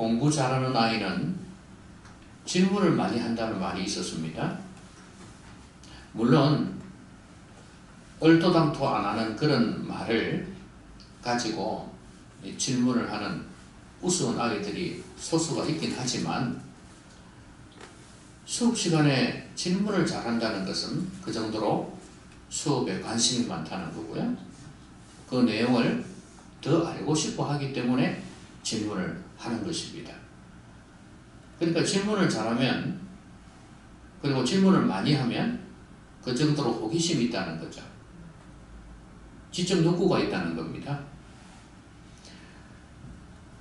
공부 잘하는 아이는 질문을 많이 한다는 말이 있었습니다. 물론 얼토당토 안 하는 그런 말을 가지고 질문을 하는 우스운 아이들이 소수가 있긴 하지만 수업 시간에 질문을 잘한다는 것은 그 정도로 수업에 관심이 많다는 거고요. 그 내용을 더 알고 싶어 하기 때문에 질문을 하는 것입니다. 그러니까 질문을 잘하면, 그리고 질문을 많이 하면 그 정도로 호기심이 있다는 거죠. 지적 욕구가 있다는 겁니다.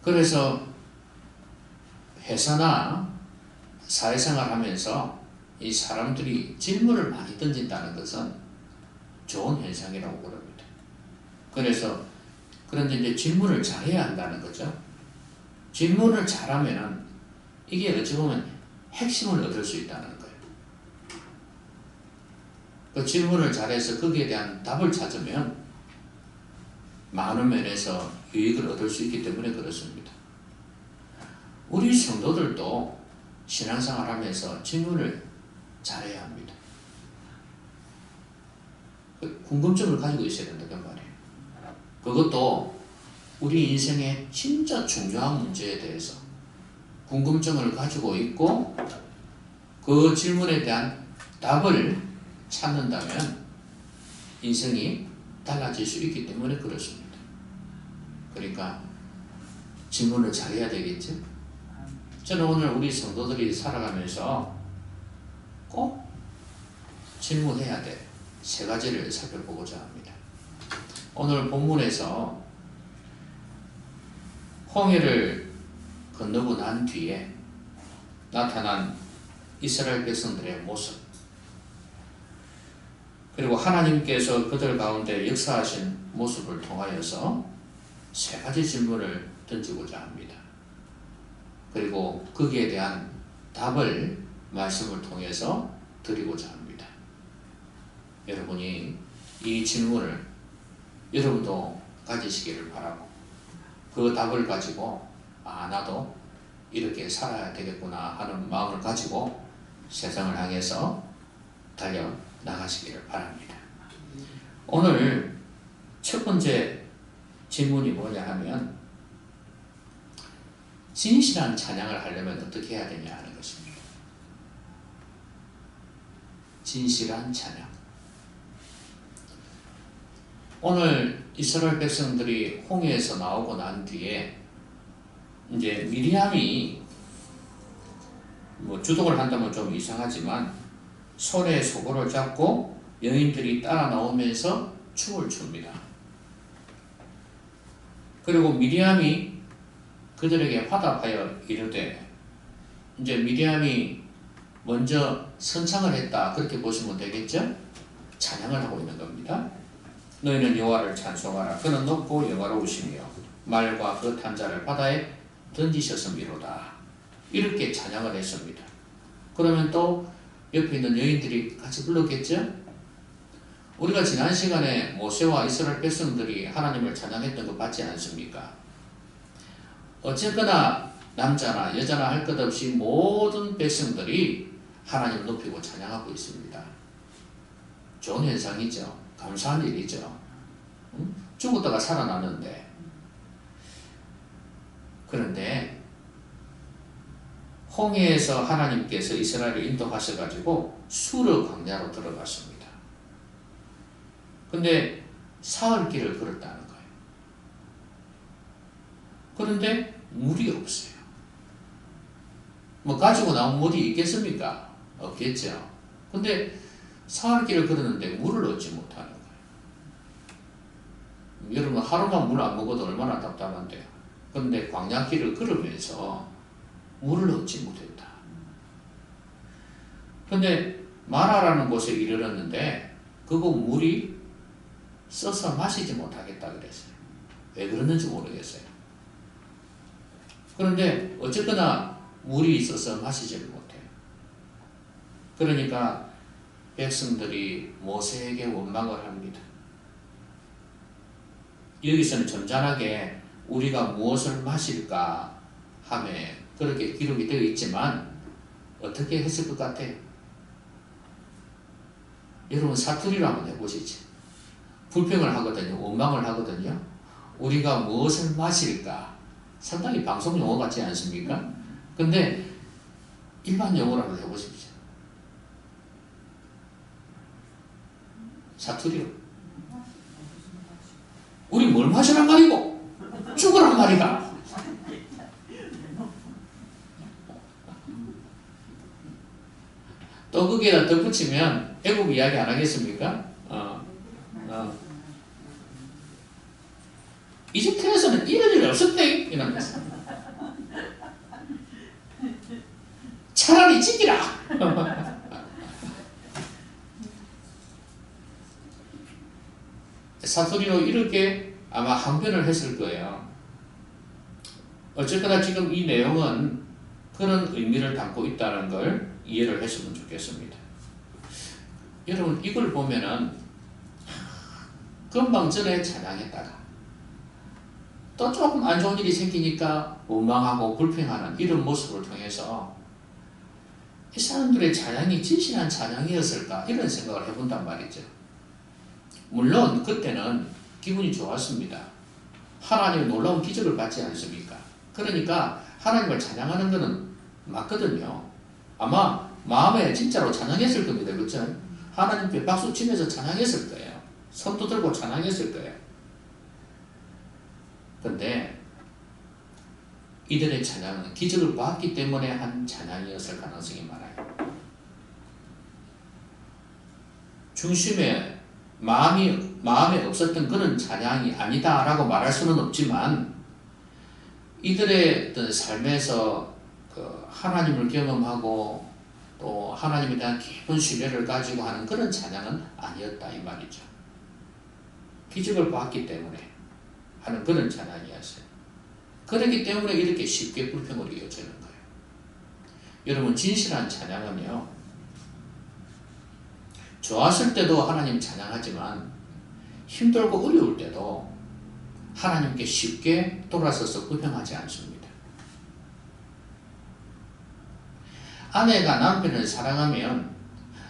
그래서 회사나 사회생활 하면서 이 사람들이 질문을 많이 던진다는 것은 좋은 현상이라고 그럽니다. 그런데 이제 질문을 잘해야 한다는 거죠. 질문을 잘하면 이게 어찌 보면 핵심을 얻을 수 있다는 거예요. 그 질문을 잘해서 거기에 대한 답을 찾으면 많은 면에서 유익을 얻을 수 있기 때문에 그렇습니다. 우리 성도들도 신앙생활 하면서 질문을 잘해야 합니다. 궁금증을 가지고 있어야 된다는 말이에요. 그것도 우리 인생의 진짜 중요한 문제에 대해서 궁금증을 가지고 있고 그 질문에 대한 답을 찾는다면 인생이 달라질 수 있기 때문에 그렇습니다. 그러니까 질문을 잘해야 되겠죠. 저는 오늘 우리 성도들이 살아가면서 꼭 질문해야 될 세 가지를 살펴보고자 합니다. 오늘 본문에서 홍해를 건너고 난 뒤에 나타난 이스라엘 백성들의 모습, 그리고 하나님께서 그들 가운데 역사하신 모습을 통하여서 세 가지 질문을 던지고자 합니다. 그리고 거기에 대한 답을 말씀을 통해서 드리고자 합니다. 여러분이 이 질문을 여러분도 가지시기를 바라고, 그 답을 가지고 나도 이렇게 살아야 되겠구나 하는 마음을 가지고 세상을 향해서 달려나가시기를 바랍니다. 오늘 첫 번째 질문이 뭐냐 하면 진실한 찬양을 하려면 어떻게 해야 되냐 하는 것입니다. 진실한 찬양. 오늘 이스라엘 백성들이 홍해에서 나오고 난 뒤에 이제 미리암이 주동을 한다면 좀 이상하지만 손에 소고를 잡고 여인들이 따라 나오면서 춤을 춥니다. 그리고 미리암이 그들에게 화답하여 이르되, 이제 미리암이 먼저 선창을 했다 그렇게 보시면 되겠죠? 찬양을 하고 있는 겁니다. 너희는 여호와를 찬송하라. 그는 높고 영화로우시며 말과 그 탄자를 바다에 던지셨음이로다. 이렇게 찬양을 했습니다. 그러면 또 옆에 있는 여인들이 같이 불렀겠죠? 우리가 지난 시간에 모세와 이스라엘 백성들이 하나님을 찬양했던 거 봤지 않습니까? 어쨌거나 남자나 여자나 할 것 없이 모든 백성들이 하나님을 높이고 찬양하고 있습니다. 좋은 현상이죠. 감사한 일이죠. 죽었다가 살아났는데. 그런데 홍해에서 하나님께서 이스라엘을 인도하셔가지고 수르 광야로 들어갔습니다. 근데 사흘 길을 걸었다는 거예요. 그런데 물이 없어요. 가지고 나온 물이 있겠습니까? 없겠죠. 근데 사흘 길을 걸었는데 물을 얻지 못하는 거예요. 여러분 하루만 물 안 먹어도 얼마나 답답한데요. 그런데 광야길을 걸으면서 물을 얻지 못했다. 그런데 마라라는 곳에 이르렀는데 그곳 물이 써서 마시지 못하겠다 그랬어요. 왜 그랬는지 모르겠어요. 그런데 어쨌거나 물이 있어서 마시지를 못해요. 그러니까 백성들이 모세에게 원망을 합니다. 여기서는 점잖하게 우리가 무엇을 마실까 함에 그렇게 기록이 되어 있지만 어떻게 했을 것 같아요? 여러분 사투리로 한번 해보시죠. 불평을 하거든요. 원망을 하거든요. 우리가 무엇을 마실까? 상당히 방송 용어 같지 않습니까? 근데 일반 용어로 해보십시오. 사투리로. 우리 뭘 마시란 말이고 죽으란 말이다. 또 거기에다 덧붙이면 애국 이야기 안 하겠습니까? 이집트에서는 이런 일이 없었대 이러면서 차라리 지키라. 사투리로 이렇게 아마 항변을 했을 거예요. 어쨌거나 지금 이 내용은 그런 의미를 담고 있다는 걸 이해를 했으면 좋겠습니다. 여러분 이걸 보면은 금방 전에 찬양했다가 또 조금 안 좋은 일이 생기니까 원망하고 불평하는 이런 모습을 통해서 이 사람들의 찬양이 진실한 찬양이었을까 이런 생각을 해본단 말이죠. 물론 그때는 기분이 좋았습니다. 하나님의 놀라운 기적을 받지 않습니까? 그러니까 하나님을 찬양하는 것은 맞거든요. 아마 마음에 진짜로 찬양했을 겁니다. 그렇죠? 하나님께 박수 치면서 찬양했을 거예요. 손도 들고 찬양했을 거예요. 근데 이들의 찬양은 기적을 받기 때문에 한 찬양이었을 가능성이 많아요. 중심에 마음에 없었던 그런 찬양이 아니다라고 말할 수는 없지만 이들의 어떤 삶에서 그 하나님을 경험하고 또 하나님에 대한 깊은 신뢰를 가지고 하는 그런 찬양은 아니었다 이 말이죠. 기적을 받기 때문에 하는 그런 찬양이었어요. 그렇기 때문에 이렇게 쉽게 불평으로 이어지는 거예요. 여러분 진실한 찬양은요. 좋았을 때도 하나님 찬양하지만 힘들고 어려울 때도 하나님께 쉽게 돌아서서 불평하지 않습니다. 아내가 남편을 사랑하면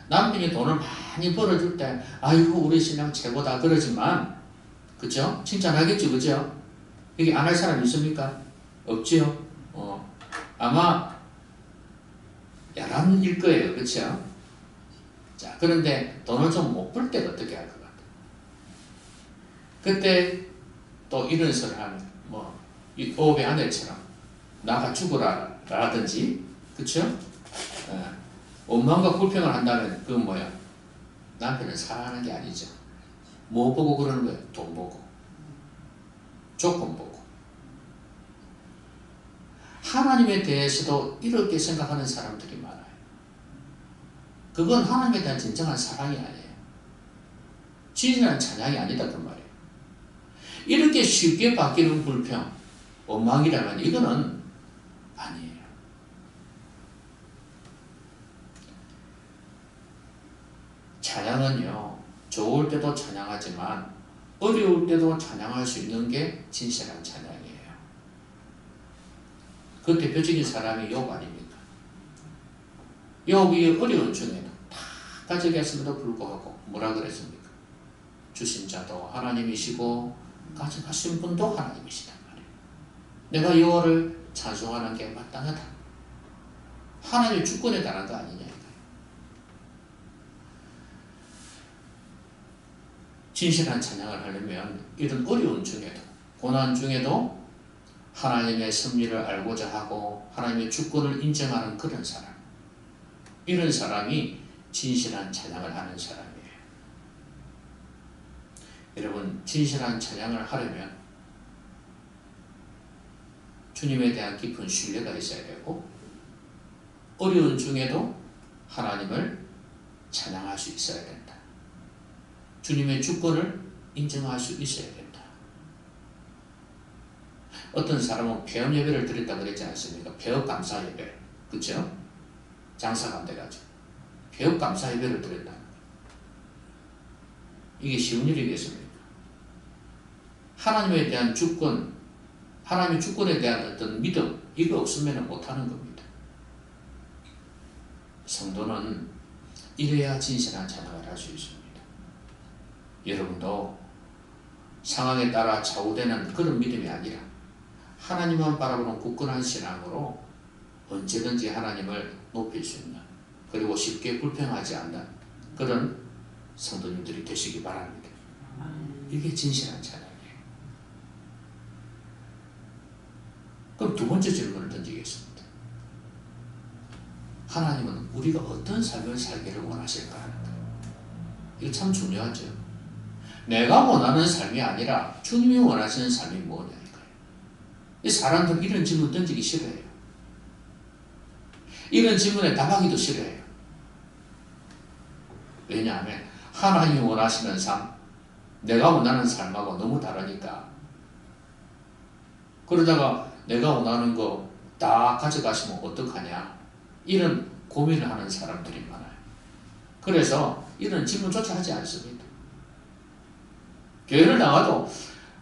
남편이 돈을 많이 벌어줄 때 아이고 우리 신랑 최고다 그러지만 그죠? 칭찬하겠죠 그죠? 여기 안 할 사람 있습니까? 없지요? 아마 야람일 거예요 그렇죠? 자 그런데 돈을 좀 못 벌 때 어떻게 할 것 같아요? 그때 또 이런 소리 하면 이 오베 아내처럼 나가 죽어라 라든지 그쵸? 원망과 불평을 한다면 그건 뭐야? 남편을 사랑하는 게 아니죠. 뭐 보고 그러는 거예요? 돈 보고 조건 보고 하나님에 대해서도 이렇게 생각하는 사람들이 많아요. 그건 하나님에 대한 진정한 사랑이 아니에요. 진실한 찬양이 아니다 그 말이에요. 이렇게 쉽게 바뀌는 불평, 원망이라면 이거는 아니에요. 찬양은요, 좋을 때도 찬양하지만 어려울 때도 찬양할 수 있는 게 진실한 찬양이에요. 그 대표적인 사람이 욥 아닙니까? 욥이 어려운 중에도 다 가져갔음에도 불구하고 뭐라 그랬습니까? 주신 자도 하나님이시고 가져가신 분도 하나님이시단 말이에요. 내가 여호와를 찬송하는 게 마땅하다. 하나님의 주권에 달한 거 아니냐. 진실한 찬양을 하려면 이런 어려운 중에도 고난 중에도 하나님의 섭리를 알고자 하고 하나님의 주권을 인정하는 그런 사람, 이런 사람이 진실한 찬양을 하는 사람이에요. 여러분 진실한 찬양을 하려면 주님에 대한 깊은 신뢰가 있어야 되고 어려운 중에도 하나님을 찬양할 수 있어야 된다. 주님의 주권을 인정할 수 있어야 된다. 어떤 사람은 폐업 예배를 드렸다 그랬지 않습니까? 폐업 감사 예배. 그렇죠? 장사가 안 돼가지고 폐업 감사 예배를 드렸다. 이게 쉬운 일이겠습니까? 하나님에 대한 주권 하나님의 주권에 대한 어떤 믿음, 이거 없으면 못하는 겁니다. 성도는 이래야 진실한 찬양을 할 수 있습니다. 여러분도 상황에 따라 좌우되는 그런 믿음이 아니라 하나님만 바라보는 굳건한 신앙으로 언제든지 하나님을 높일 수 있는, 그리고 쉽게 불평하지 않는 그런 성도님들이 되시기 바랍니다. 이게 진실한 찬양이에요. 그럼 두 번째 질문을 던지겠습니다. 하나님은 우리가 어떤 삶을 살기를 원하실까 하는 거예요. 이거 참 중요하죠. 내가 원하는 삶이 아니라 주님이 원하시는 삶이 뭐냐 이거예요. 이 사람들 이런 질문 던지기 싫어해요. 이런 질문에 답하기도 싫어해요. 왜냐하면 하나님이 원하시는 삶, 내가 원하는 삶하고 너무 다르니까. 그러다가 내가 원하는 거 다 가져가시면 어떡하냐, 이런 고민을 하는 사람들이 많아요. 그래서 이런 질문조차 하지 않습니다. 교회를 나가도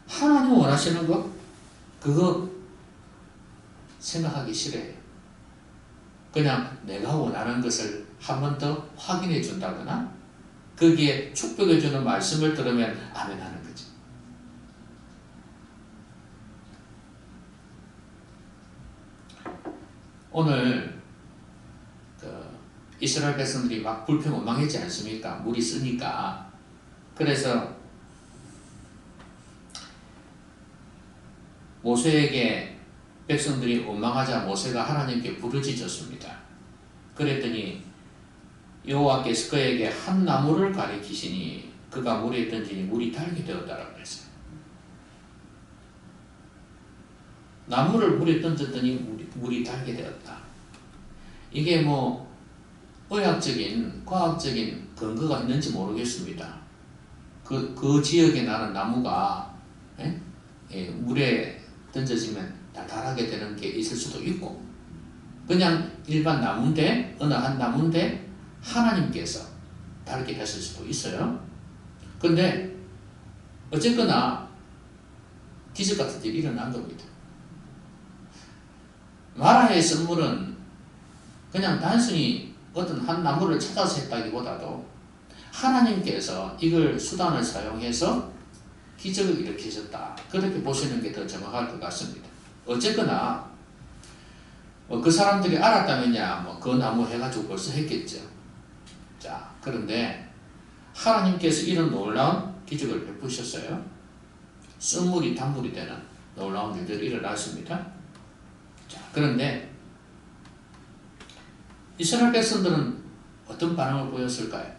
하나님 원하시는 것, 그거 생각하기 싫어해요. 그냥 내가 원하는 것을 한 번 더 확인해 준다거나 거기에 축복해 주는 말씀을 들으면 아멘 하는 거죠. 오늘 이스라엘 백성들이 막 불평원망했지 않습니까? 물이 쓰니까. 그래서 모세에게 백성들이 원망하자 모세가 하나님께 부르짖었습니다. 그랬더니 여호와께서 그에게 한 나무를 가리키시니 그가 물에 던지니 물이 달게 되었다라고 했어요. 나무를 물에 던졌더니 물이 달게 되었다. 이게 뭐 의학적인, 과학적인 근거가 있는지 모르겠습니다. 그 지역에 나는 나무가 물에 던져지면 달달하게 되는 게 있을 수도 있고, 그냥 일반 나무인데, 어느 한 나무인데 하나님께서 달게 했을 수도 있어요. 근데 어쨌거나 기적 같은 일이 일어난 겁니다. 마라의 선물은 그냥 단순히 어떤 한 나무를 찾아서 했다기보다도 하나님께서 이걸 수단을 사용해서 기적을 일으키셨다, 그렇게 보시는 게 더 정확할 것 같습니다. 어쨌거나 그 사람들이 알았다면야 그 나무 해가지고 벌써 했겠죠. 자, 그런데 하나님께서 이런 놀라운 기적을 베푸셨어요. 쓴물이 단물이 되는 놀라운 일들이 일어났습니다. 자, 그런데 이스라엘 백성들은 어떤 반응을 보였을까요?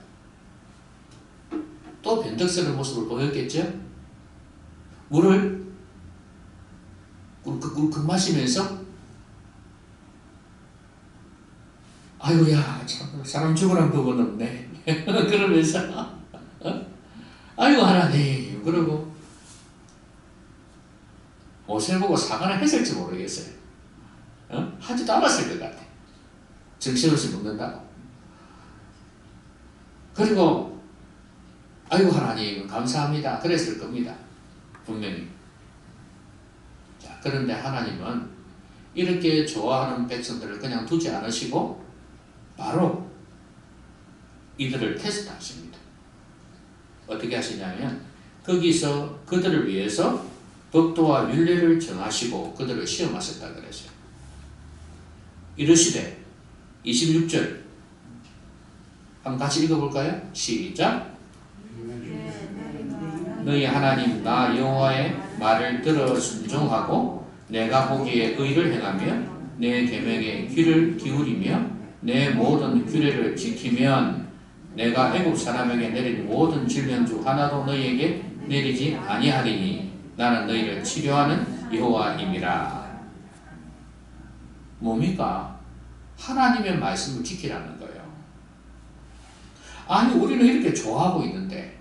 또 변덕스러운 모습을 보였겠죠? 물을 마시면서 아이고야, 참 사람 죽으란 법은 없네 그러면서 아이고 하나님, 그러고 모세를 보고 사과를 했을지 모르겠어요. 하지도 않았을 것 같아. 정신없이 먹는다고. 그리고 아이고 하나님 감사합니다 그랬을 겁니다. 분명히. 자, 그런데 하나님은 이렇게 좋아하는 백성들을 그냥 두지 않으시고 바로 이들을 테스트하십니다. 어떻게 하시냐면 거기서 그들을 위해서 법도와 율례를 정하시고 그들을 시험하셨다 그랬어요. 이르시되 26절 한번 같이 읽어볼까요? 시작. 너희 하나님 나 여호와의 말을 들어 순종하고 내가 보기에 의를 행하며 내 계명에 귀를 기울이며 내 모든 규례를 지키면 내가 애굽 사람에게 내린 모든 질병 중 하나도 너희에게 내리지 아니하리니 나는 너희를 치료하는 여호와임이라. 뭡니까? 하나님의 말씀을 지키라는 거예요. 아니 우리는 이렇게 좋아하고 있는데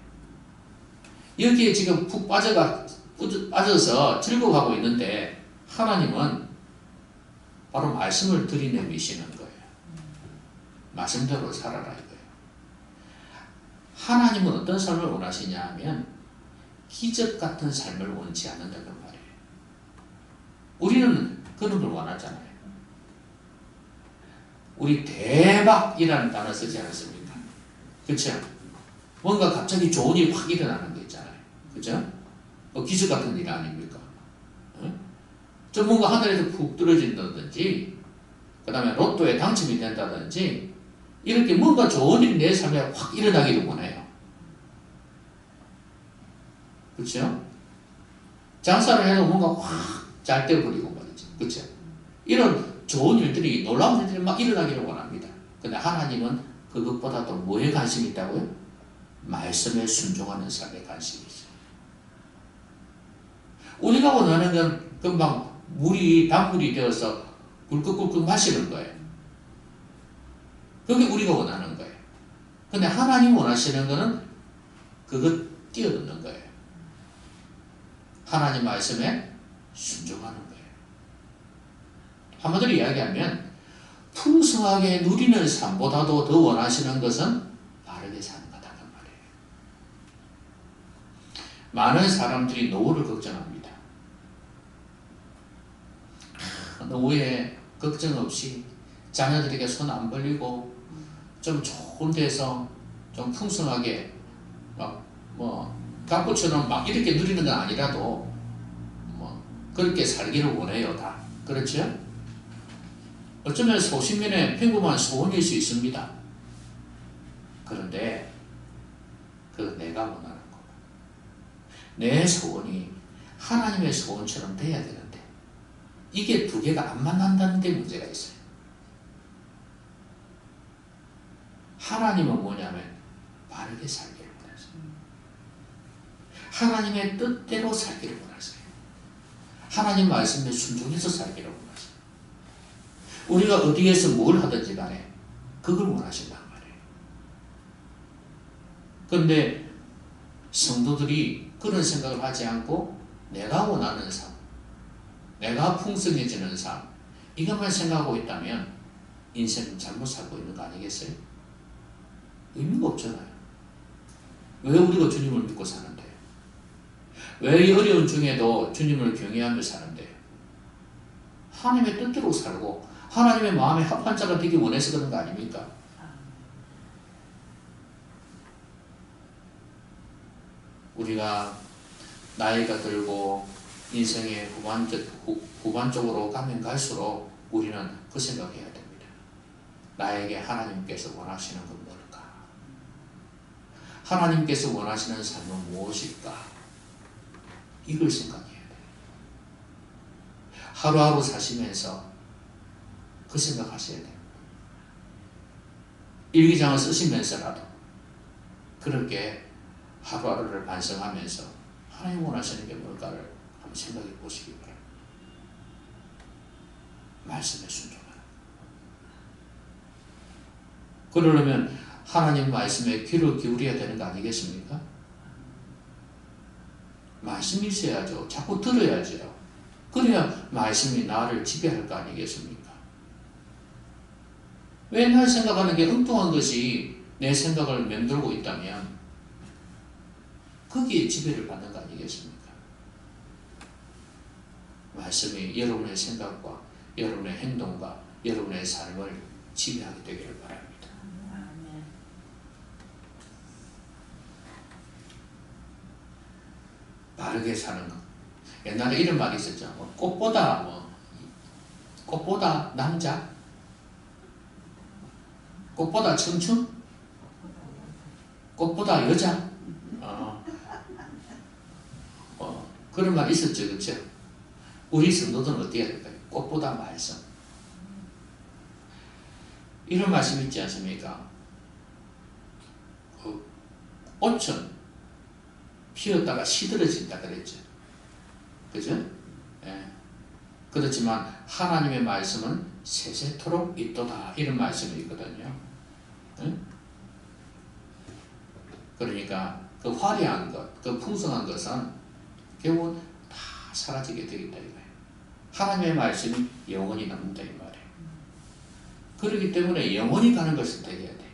여기에 지금 푹 빠져서 즐거워하고 있는데 하나님은 바로 말씀을 들이내미시는 거예요. 말씀대로 살아라 이거예요. 하나님은 어떤 삶을 원하시냐 하면 기적 같은 삶을 원치 않는다는 말이에요. 우리는 그런 걸 원하잖아요. 우리 대박이라는 단어 쓰지 않습니까? 그렇죠? 뭔가 갑자기 좋은 일이 확 일어나는 게 있잖아요. 그죠? 기적 같은 일 아닙니까? 좀 뭔가 하늘에서 푹 떨어진다든지, 그 다음에 로또에 당첨이 된다든지, 이렇게 뭔가 좋은 일이 내 삶에 확 일어나기를 원해요. 그렇죠? 장사를 해도 뭔가 확 잘 되어버리고 말이죠. 그렇죠? 이런 좋은 일들이, 놀라운 일들이 막 일어나기를 원합니다. 근데 하나님은 그것보다도 뭐에 관심이 있다고요? 말씀에 순종하는 삶에 관심이 있어요. 우리가 원하는 건 금방 단물이 되어서 꿀꺽꿀꺽 마시는 거예요. 그게 우리가 원하는 거예요. 근데 하나님 원하시는 거는 그것 뛰어넘는 거예요. 하나님 말씀에 순종하는 거예요. 한마디로 이야기하면 풍성하게 누리는 삶보다도 더 원하시는 것은 바르게 사는 거다 그 말이에요. 많은 사람들이 노후를 걱정합니다. 노후에 걱정 없이 자녀들에게 손 안 벌리고 좀 좋은 데서 좀 풍성하게 갑부처럼 막 이렇게 누리는 건 아니라도 그렇게 살기를 원해요. 다 그렇죠? 어쩌면 소신면에 평범한 소원일 수 있습니다. 그런데 그건 내가 원하는 거고 내 소원이 하나님의 소원처럼 돼야 되는데 이게 두 개가 안 만난다는 데 문제가 있어요. 하나님은 뭐냐면 바르게 살기를 원하세요. 하나님의 뜻대로 살기를 원하세요. 하나님 말씀에 순종해서 살기를 원하세요. 우리가 어디에서 뭘 하든지 간에 그걸 원하신단 말이에요. 그런데 성도들이 그런 생각을 하지 않고 내가 원하는 삶, 내가 풍성해지는 삶, 이것만 생각하고 있다면 인생은 잘못 살고 있는 거 아니겠어요? 의미가 없잖아요. 왜 우리가 주님을 믿고 사는데요? 왜 이 어려운 중에도 주님을 경외하며 사는데요? 하나님의 뜻대로 살고 하나님의 마음에 합한 자가 되기 원해서 그런 거 아닙니까? 우리가 나이가 들고 인생의 후반 쪽으로 가면 갈수록 우리는 그 생각해야 됩니다. 나에게 하나님께서 원하시는 건 뭘까? 하나님께서 원하시는 삶은 무엇일까? 이걸 생각해야 돼요. 하루하루 사시면서 그 생각하셔야 돼요. 일기장을 쓰시면서라도 그렇게 하루하루를 반성하면서 하나님 원하시는 게 뭘까를 한번 생각해 보시기 바랍니다. 말씀에 순종하는. 그러려면 하나님 말씀에 귀를 기울여야 되는 거 아니겠습니까? 말씀이 있어야죠. 자꾸 들어야죠. 그래야 말씀이 나를 지배할 거 아니겠습니까? 맨날 생각하는 게 엉뚱한 것이 내 생각을 맴돌고 있다면 거기에 지배를 받는 거 아니겠습니까? 말씀이 여러분의 생각과 여러분의 행동과 여러분의 삶을 지배하게 되기를 바랍니다. 바르게 사는 것. 옛날에 이런 말이 있었죠. 꽃보다 남자? 꽃보다 청춘? 꽃보다 여자? 그런 말이 있었죠. 그렇죠? 우리 성도들은 어떻게 해야 될까요? 꽃보다 말씀. 이런 말씀이 있지 않습니까? 꽃은 피었다가 시들어진다 그랬죠. 그죠? 예. 그렇지만 하나님의 말씀은 세세토록 있도다 이런 말씀이 있거든요. 예? 그러니까 그 화려한 것, 그 풍성한 것은 결국은 다 사라지게 되겠다 이거예요. 하나님의 말씀이 영원히 남는다 이 말이에요. 그렇기 때문에 영원히 가는 걸 선택해야 돼.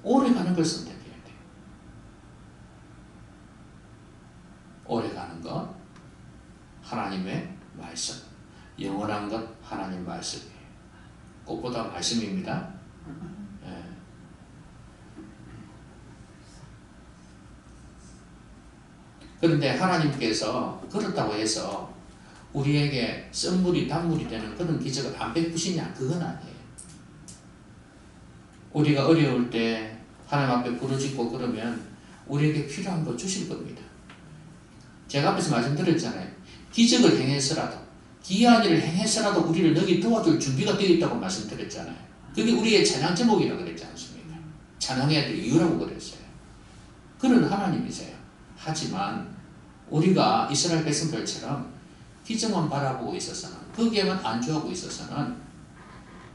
오래 가는 걸 선택해야 돼. 오래 가는 것, 하나님의 말씀. 영원한 것 하나님 말씀이에요. 꽃보다 말씀입니다. 예. 그런데 하나님께서 그렇다고 해서 우리에게 썬물이 단물이 되는 그런 기적을 안 베푸시냐? 그건 아니에요. 우리가 어려울 때 하나님 앞에 부르짖고 그러면 우리에게 필요한 거 주실 겁니다. 제가 앞에서 말씀드렸잖아요. 기적을 행해서라도, 기이한 일을 행해서라도 우리를 너희 도와줄 준비가 되어 있다고 말씀드렸잖아요. 그게 우리의 찬양 제목이라고 그랬지 않습니까? 찬양해야 될 이유라고 그랬어요. 그런 하나님이세요. 하지만 우리가 이스라엘 백성들처럼 기적만 바라보고 있어서는, 거기에만 안주하고 있어서는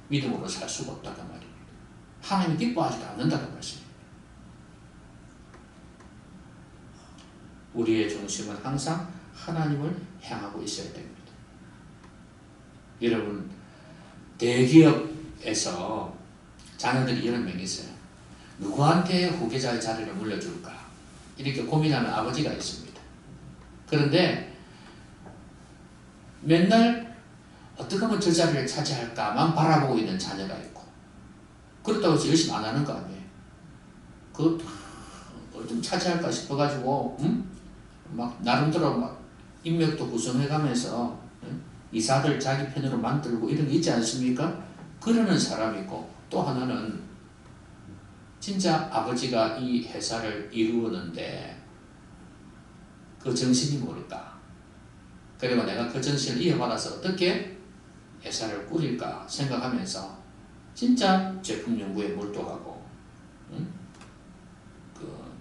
믿음으로 살 수가 없다고 말입니다. 하나님이 기뻐하지도 않는다고 말씀입니다. 우리의 중심은 항상 하나님을 향하고 있어야 됩니다. 여러분, 대기업에서 자녀들이 여러 명 있어요. 누구한테 후계자의 자리를 물려줄까? 이렇게 고민하는 아버지가 있습니다. 그런데 맨날 어떻게 하면 저 자리를 차지할까만 바라보고 있는 자녀가 있고, 그렇다고 해서 열심히 안 하는 거 아니에요. 그거 좀 차지할까 싶어가지고, 막 나름대로 막 인맥도 구성해가면서 이사들 자기 편으로 만들고 이런 게 있지 않습니까? 그러는 사람이 있고, 또 하나는 진짜 아버지가 이 회사를 이루었는데 그 정신이 뭘까? 그리고 내가 그 정신을 이어받아서 어떻게 회사를 꾸릴까 생각하면서 진짜 제품 연구에 몰두하고, 그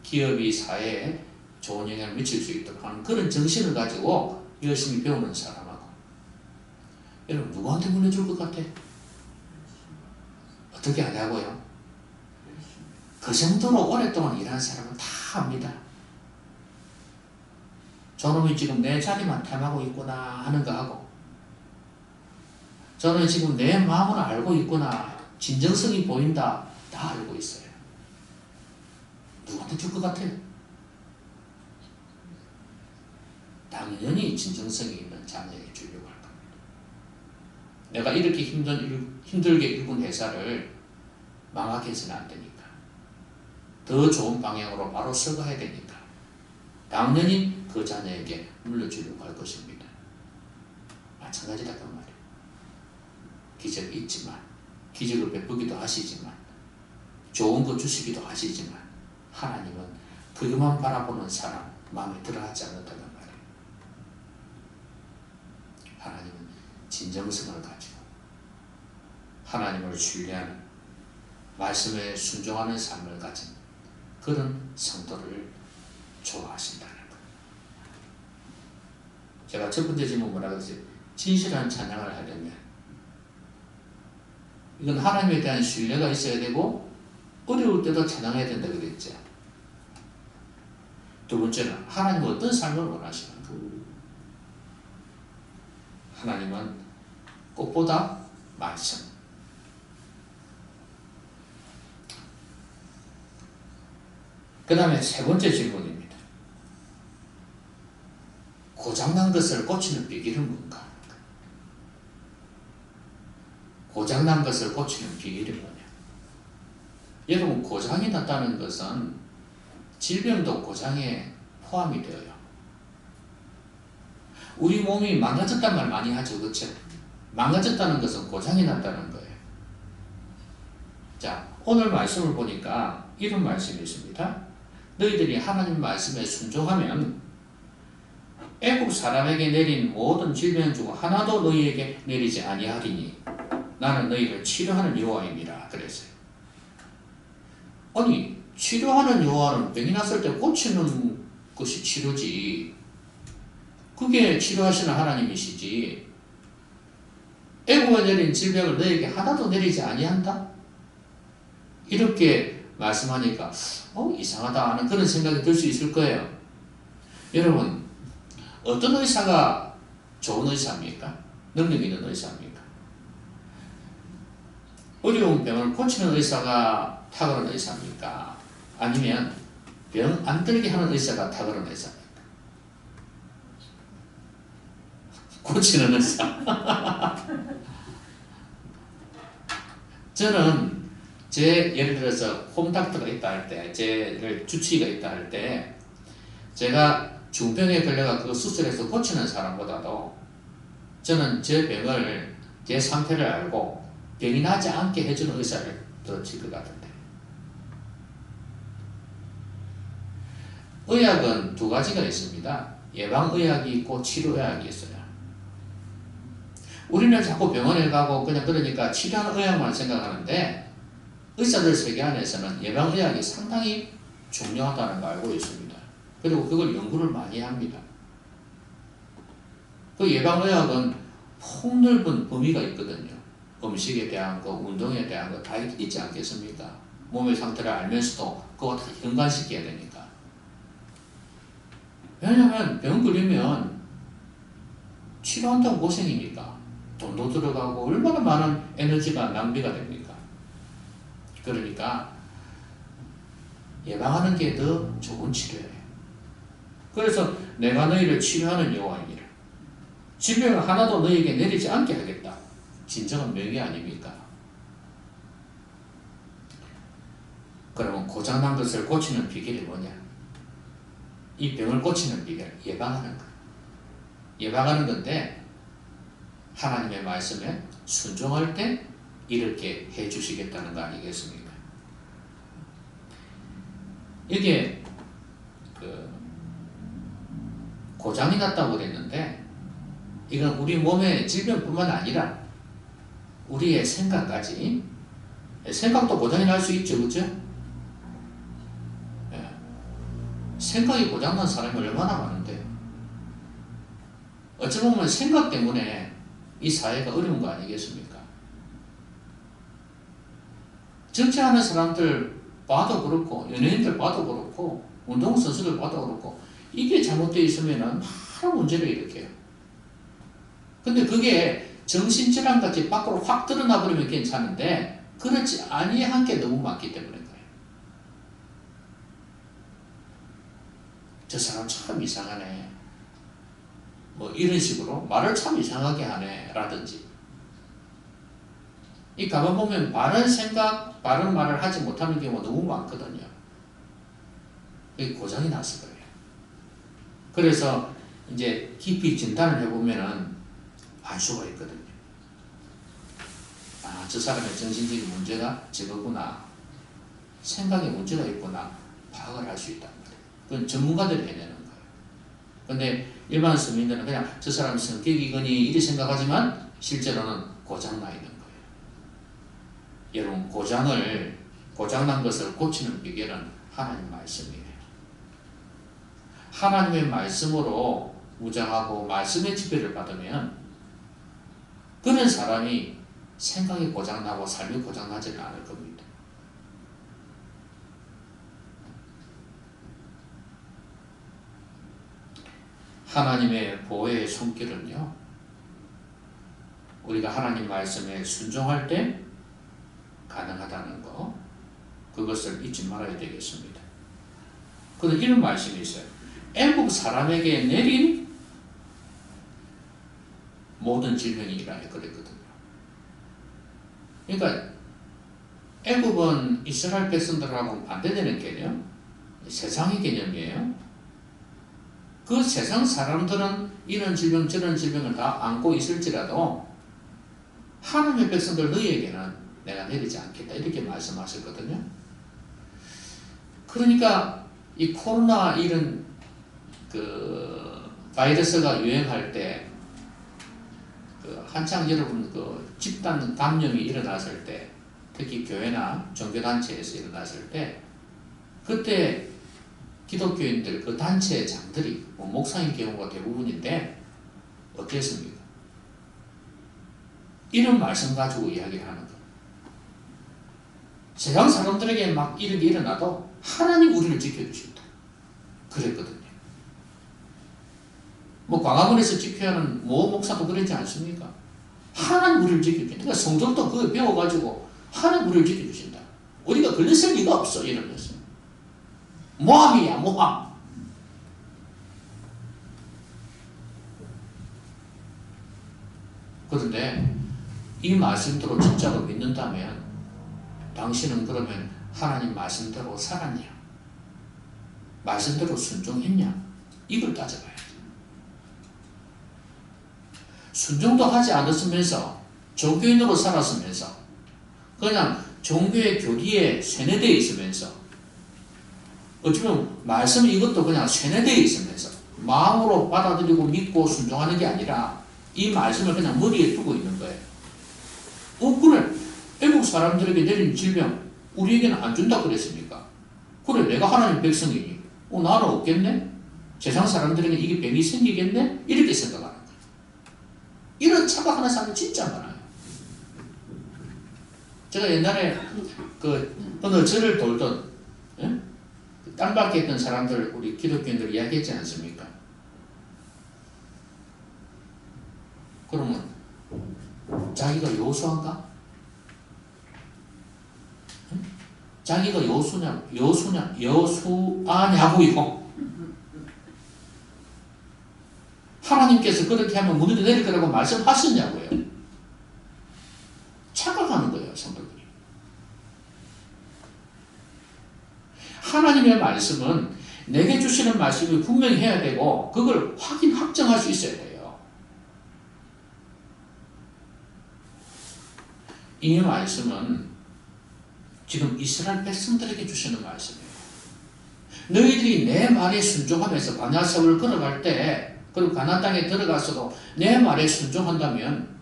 기업이 사회에 좋은 영향을 미칠 수 있도록 하는 그런 정신을 가지고 열심히 배우는 사람하고, 여러분 누구한테 물려줄 것 같아? 어떻게 하냐고요? 그 정도로 오랫동안 일한 사람은 다 압니다. 저놈이 지금 내 자리만 탐하고 있구나 하는 거 하고, 저는 지금 내 마음을 알고 있구나, 진정성이 보인다, 다 알고 있어요. 누구한테 줄 것 같아요? 당연히 진정성이 있는 자녀에게 주려고 할 겁니다. 내가 이렇게 힘들게 일군 회사를 망하게 해서는 안 되니까, 더 좋은 방향으로 바로 서가야 되니까 당연히 그 자녀에게 물려주려고 할 것입니다. 마찬가지다 그 말이에요. 기적이 있지만, 기적을 베푸기도 하시지만, 좋은 거 주시기도 하시지만, 하나님은 그것만 바라보는 사람 마음에 들어하지 않는다는 말이에요. 하나님은 진정성을 가지고 하나님을 신뢰하는, 말씀에 순종하는 삶을 가진 그런 성도를 좋아하신다는 것. 제가 첫 번째 질문 뭐라고 했어요? 진실한 찬양을 하려면 이건 하나님에 대한 신뢰가 있어야 되고 어려울 때도 찬양해야 된다 그랬죠. 두 번째는 하나님은 어떤 삶을 원하시는가? 하나님은 꽃보다 말씀. 그 다음에 세 번째 질문입니다. 고장난 것을 고치는 비결은 뭔가? 고장난 것을 고치는 비결이 뭐냐? 여러분, 고장이 났다는 것은 질병도 고장에 포함이 되어요. 우리 몸이 망가졌단 말 많이 하죠, 그렇죠? 망가졌다는 것은 고장이 났다는 거예요. 자, 오늘 말씀을 보니까 이런 말씀이 있습니다. 너희들이 하나님 말씀에 순종하면 애국 사람에게 내린 모든 질병 중 하나도 너희에게 내리지 아니하리니 나는 너희를 치료하는 여호와임이라 그랬어요. 아니, 치료하는 여호와는 병이 났을 때 고치는 것이 치료지, 그게 치료하시는 하나님이시지, 애국에 내린 질병을 너희에게 하나도 내리지 아니한다? 이렇게 말씀하니까 이상하다 하는 그런 생각이 들 수 있을 거예요. 여러분, 어떤 의사가 좋은 의사입니까? 능력 있는 의사입니까? 어려운 병을 고치는 의사가 탁월한 의사입니까? 아니면 병 안 들게 하는 의사가 탁월한 의사입니까? 고치는 의사. 저는 예를 들어서 홈닥터가 있다 할 때, 주치의가 있다 할 때, 제가 중병에 걸려가 그 수술해서 고치는 사람보다도 저는 제 병을, 제 상태를 알고 병이 나지 않게 해주는 의사를 더 칠 것 같은데. 의학은 두 가지가 있습니다. 예방의학이 있고 치료의학이 있어요. 우리는 자꾸 병원에 가고 그러니까 치료하는 의학만 생각하는데 의사들 세계 안에서는 예방의학이 상당히 중요하다는 걸 알고 있습니다. 그리고 그걸 연구를 많이 합니다. 그 예방의학은 폭넓은 범위가 있거든요. 음식에 대한 거, 운동에 대한 거 다 있지 않겠습니까? 몸의 상태를 알면서도 그거 다 연관시켜야 되니까. 왜냐하면 병 걸리면 치료한다고 고생이니까 돈도 들어가고 얼마나 많은 에너지가 낭비가 됩니까? 그러니까 예방하는 게 더 좋은 치료예요. 그래서 내가 너희를 치료하는 여호와이니라. 질병을 하나도 너희에게 내리지 않게 하겠다. 진정한 명예 아닙니까? 그러면 고장난 것을 고치는 비결이 뭐냐? 이 병을 고치는 비결, 예방하는 거. 예방하는 건데 하나님의 말씀에 순종할 때 이렇게 해 주시겠다는 거 아니겠습니까? 이게 고장이 났다고 그랬는데 이건 우리 몸의 질병뿐만 아니라 우리의 생각까지, 생각도 고장이 날 수 있죠, 그렇죠? 생각이 고장난 사람이 얼마나 많은데, 어찌 보면 생각 때문에 이 사회가 어려운 거 아니겠습니까? 정치하는 사람들 봐도 그렇고, 연예인들 봐도 그렇고, 운동선수들 봐도 그렇고, 이게 잘못되어 있으면 많은 문제를 일으켜요. 근데 그게 정신질환같이 밖으로 확 드러나 버리면 괜찮은데, 그렇지 아니한 게 너무 많기 때문에 그래요. 저 사람 참 이상하네. 뭐 이런 식으로 말을 참 이상하게 하네 라든지. 이 가만 보면 바른 생각, 바른 말을 하지 못하는 경우가 너무 많거든요. 이게 고장이 나서 그래요. 그래서 이제 깊이 진단을 해보면은 알 수가 있거든요. 아, 저 사람의 정신적인 문제가 저거구나. 생각에 문제가 있구나. 파악을 할 수 있단 말이에요. 그건 전문가들이 해내는 거예요. 근데 일반 서민들은 그냥 저 사람 성격이거니 이리 생각하지만 실제로는 고장나 있는 거예요. 여러분, 고장난 것을 고치는 비결은 하나님 말씀이에요. 하나님의 말씀으로 무장하고 말씀의 지배를 받으면 그런 사람이 생각이 고장나고 삶이 고장나지는 않을 겁니다. 하나님의 보호의 손길은요, 우리가 하나님 말씀에 순종할 때 가능하다는 거, 그것을 잊지 말아야 되겠습니다. 그런데 이런 말씀이 있어요. 애국 사람에게 내린 모든 질병이라 그랬거든요. 그러니까 애국은 이스라엘 백성들하고 반대되는 개념, 세상의 개념이에요. 그 세상 사람들은 이런 질병 저런 질병을 다 안고 있을지라도 하나님의 백성들 너희에게는 내가 내리지 않겠다 이렇게 말씀하셨거든요. 그러니까 이 코로나 이런 바이러스가 유행할 때 한창 여러분 집단 감염이 일어났을 때, 특히 교회나 종교단체에서 일어났을 때, 그때 기독교인들 그 단체 장들이 목사인 경우가 대부분인데 어땠습니까? 이런 말씀 가지고 이야기를 하는 거예요. 세상 사람들에게 막 이런 게 일어나도 하나님 우리를 지켜주신다. 그랬거든요. 뭐 광화문에서 집회하는 모 목사도 그러지 않습니까? 하나님 우리를 지켜주신다. 그러니까 성도도 그걸 배워가지고 하나님 우리를 지켜주신다. 우리가 걸렸을 리가 없어 이러면서. 모함이야 모함. 그런데 이 말씀대로 진짜로 믿는다면 당신은 그러면 하나님 말씀대로 살았냐? 말씀대로 순종했냐? 이걸 따져봐야죠. 순종도 하지 않았으면서 종교인으로 살았으면서 그냥 종교의 교리에 세뇌되어 있으면서 어쩌면 말씀 이것도 그냥 세뇌되어 있으면서 마음으로 받아들이고 믿고 순종하는 게 아니라 이 말씀을 그냥 머리에 두고 있는 거예요. 그래. 애국 사람들에게 내린 질병 우리에게는 안 준다 그랬습니까? 그래 내가 하나님 백성이니 나는 없겠네? 세상 사람들에게 이게 병이 생기겠네? 이렇게 생각하는 거예요. 이런 착각하는 사람이 진짜 많아요. 제가 옛날에 어느 절을 돌던 땅밖에 있던 사람들 우리 기독교인들 이야기했지 않습니까? 그러면 자기가 여호수아인가? 자기가 여호수아냐고요. 하나님께서 그렇게 하면 무너져 내릴 거라고 말씀하셨냐고요. 착각하는 거예요, 성도들이. 하나님의 말씀은 내게 주시는 말씀이 분명히 해야 되고 그걸 확정할 수 있어야 돼요. 이 말씀은 지금 이스라엘 백성들에게 주시는 말씀이에요. 너희들이 내 말에 순종하면서 광야 세월을 걸어갈 때 그리고 가나안 땅에 들어가서도 내 말에 순종한다면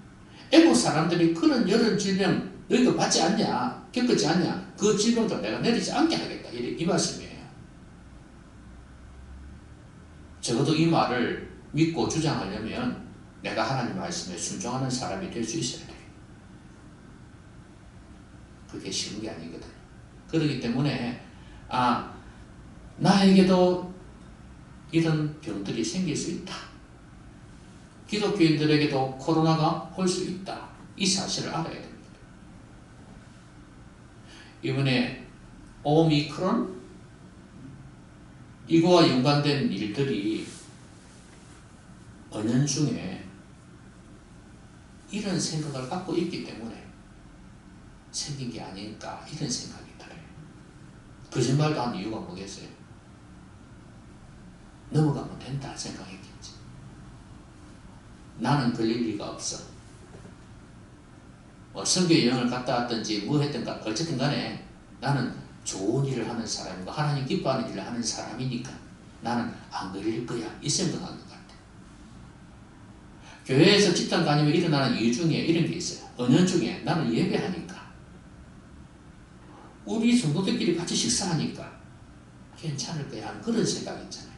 애국 사람들이 그런 여러 질병 너희도 받지 않냐? 겪지 않냐? 그 질병도 내가 내리지 않게 하겠다. 이 말씀이에요. 적어도 이 말을 믿고 주장하려면 내가 하나님 말씀에 순종하는 사람이 될 수 있어야 돼요. 그게 쉬운 게 아니거든요. 그렇기 때문에 나에게도 이런 병들이 생길 수 있다. 기독교인들에게도 코로나가 올 수 있다. 이 사실을 알아야 됩니다. 이번에 오미크론 이거와 연관된 일들이 은연중에 이런 생각을 갖고 있기 때문에 생긴 게 아닐까 이런 생각이 들어요. 거짓말도 한 이유가 뭐겠어요? 넘어가면 된다 생각했겠지. 나는 걸릴 리가 없어. 선교 여행을 갔다 왔든지 뭐 했든가 어쨌든 간에 나는 좋은 일을 하는 사람이고 하나님 기뻐하는 일을 하는 사람이니까 나는 안 걸릴 거야 이 생각하는 것 같아. 교회에서 집단 다니면 일어나는 이유 중에 이런 게 있어요. 은연중에 나는 예배하니까 우리 성도들끼리 같이 식사하니까 괜찮을 거야 하는 그런 생각이 있잖아요.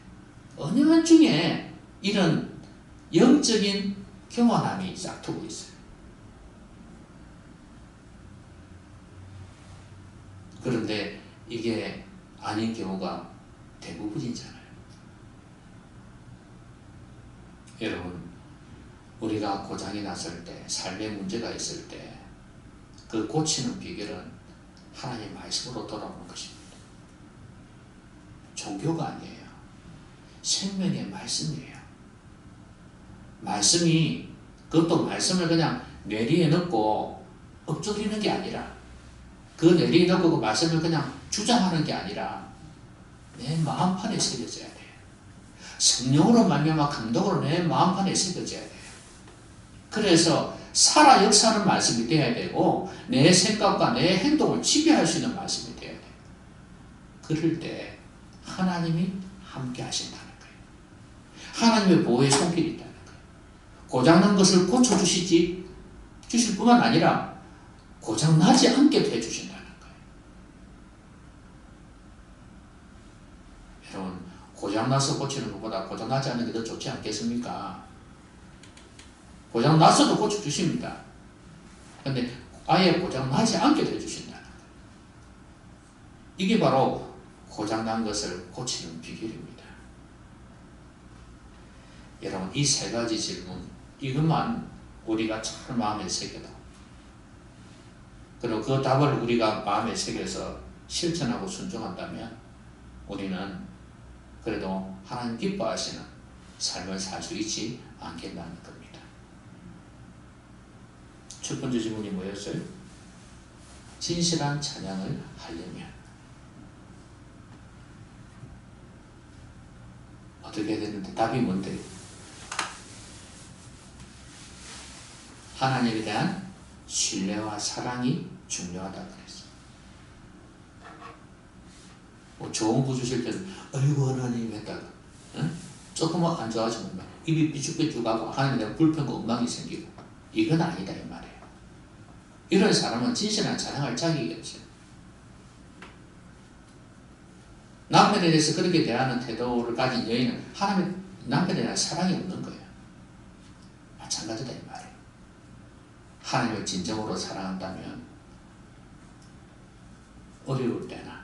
은연중에 이런 영적인 경화함이 싹트고 있어요. 그런데 이게 아닌 경우가 대부분이잖아요. 여러분, 우리가 고장이 났을 때, 삶에 문제가 있을 때 그 고치는 비결은 하나님의 말씀으로 돌아오는 것입니다. 종교가 아니에요. 생명의 말씀이에요. 말씀이 그것도 말씀을 그냥 뇌리에 넣고 읊조리는 게 아니라 그 뇌리에 넣고 그 말씀을 그냥 주장하는 게 아니라 내 마음판에 새겨져야 돼요. 성령으로 말미암아 감동으로 내 마음판에 새겨져야 돼요. 그래서 살아 역사하는 말씀이 돼야 되고 내 생각과 내 행동을 지배할 수 있는 말씀이 돼야 돼요. 그럴 때 하나님이 함께 하신다는 거예요. 하나님의 보호의 손길이 있다는 거예요. 고장난 것을 고쳐주실 뿐만 아니라 고장나지 않게 해주신다는 거예요. 여러분, 고장나서 고치는 것보다 고장나지 않는 게 더 좋지 않겠습니까? 고장났어도 고쳐주십니다. 그런데 아예 고장나지 않게 해주신다는 거예요. 이게 바로 고장난 것을 고치는 비결입니다. 여러분, 이 세 가지 질문, 이것만 우리가 잘 마음에 새겨도, 그리고 그 답을 우리가 마음에 새겨서 실천하고 순종한다면 우리는 그래도 하나님 기뻐하시는 삶을 살 수 있지 않겠다는 겁니다. 첫 번째 질문이 뭐였어요? 진실한 찬양을 하려면 어떻게 해야 되는데 답이 뭔데요? 하나님에 대한 신뢰와 사랑이 중요하다 그랬어. 뭐 좋은 거 주실 때는 아이고 하나님 했다가 응? 조금만 안 좋아지면 입이 삐죽삐죽하고 하나님에 대한 불평과 엉망이 생기고 이건 아니다 이 말이에요. 이런 사람은 진실한 찬양할 자격이 없어요. 남편에 대해서 그렇게 대하는 태도를 가진 여인은 하나님의 남편에 대한 사랑이 없는 거예요. 마찬가지다 이 말이에요. 하나님을 진정으로 사랑한다면 어려울 때나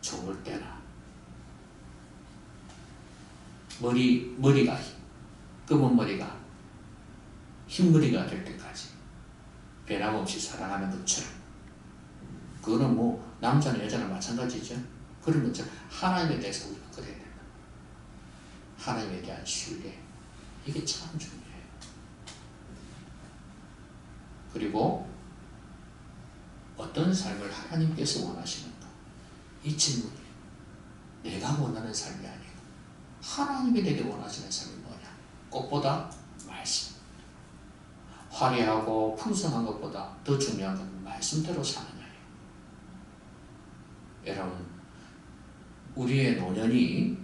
좋을 때나 머리가 검은 머리가 흰머리가 될 때까지 변함없이 사랑하는 것처럼 그거는 뭐 남자나 여자나 마찬가지죠. 그런 것처럼 하나님에 대해서 우리가 그래야 된다. 하나님에 대한 신뢰 이게 참 중요해요. 그리고 어떤 삶을 하나님께서 원하시는가? 이 질문이 내가 원하는 삶이 아니고 하나님이 내게 원하시는 삶이 뭐냐? 꽃보다 말씀. 화려하고 풍성한 것보다 더 중요한 건 말씀대로 사느냐예요. 여러분, 우리의 노년이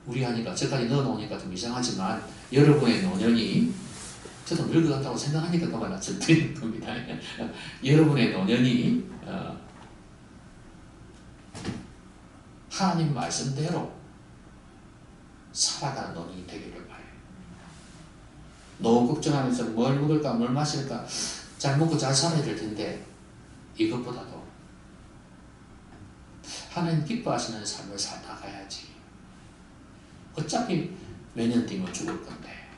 우리 하니까 저까지 넣어놓으니까 좀 이상하지만 여러분의 노년이 저도 늙어간다고 생각하니까 그만 말씀드리는 겁니다. 여러분의 노년이 하나님 말씀대로 살아가는 노년이 되기를 바라요. 너무 걱정하면서 뭘 먹을까 뭘 마실까 잘 먹고 잘 살아야 될 텐데 이것보다도 하나님 기뻐하시는 삶을 살다 가야지. 어차피 몇 년 뒤면 죽을 건데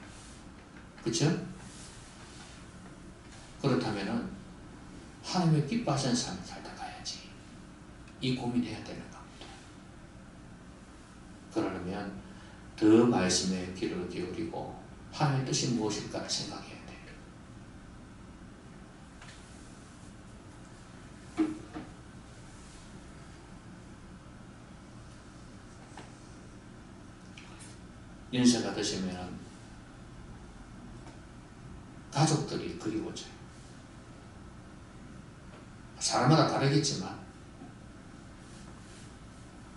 그렇죠? 그렇다면은 하나님의 기뻐하시는 삶을 살다 가야지. 이 고민해야 되는 겁니다. 그러려면 더 말씀에 귀를 기울이고 하나님의 뜻이 무엇일까를 생각해야 돼요. 연세가 드시면 가족들이 그리워져요. 사람마다 다르겠지만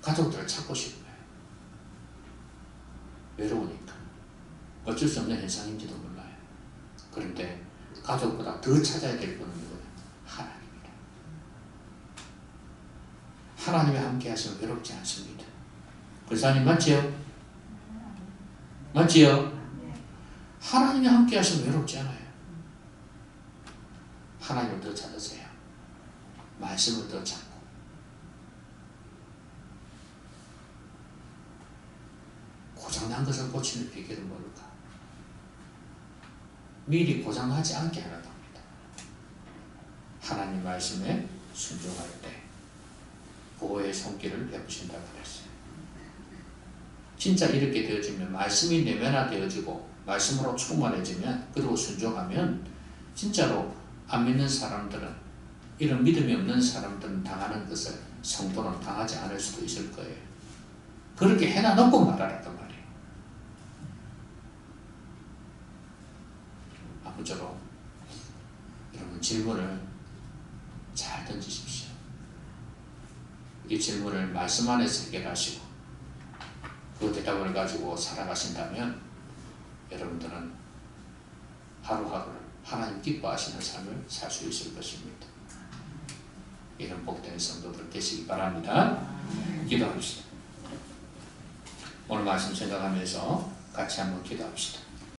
가족들을 찾고 싶어요. 외로우니까. 어쩔 수 없는 현상인지도 몰라요. 그런데 가족보다 더 찾아야 될 분은 누구예요? 하나님이다. 하나님이 함께 하시면 외롭지 않습니다. 권사님 맞지요? 맞지요? 하나님이 함께 하시면 외롭지 않아요. 하나님을 더 찾으세요. 말씀을 더 찾고. 고장난 것을 고치는 비결은 뭘까? 미리 고장나지 않게 하는 겁니다. 하나님 말씀에 순종할 때 보호의 손길을 베푸신다고 그랬어요. 진짜 이렇게 되어지면 말씀이 내면화되어지고 말씀으로 충만해지면 그리고 순종하면 진짜로 안 믿는 사람들은 이런 믿음이 없는 사람들은 당하는 것을 성도는 당하지 않을 수도 있을 거예요. 그렇게 해놔 놓고 말하라단 말이에요. 아무쪼록 여러분 질문을 잘 던지십시오. 이 질문을 말씀 안에서 해결하시고 그 대답을 가지고 살아가신다면 여러분들은 하루하루를 하나님 기뻐하시는 삶을 살 수 있을 것입니다. 이런 복된 성도들 되시기 바랍니다. 기도합시다. 오늘 말씀 생각하면서 같이 한번 기도합시다.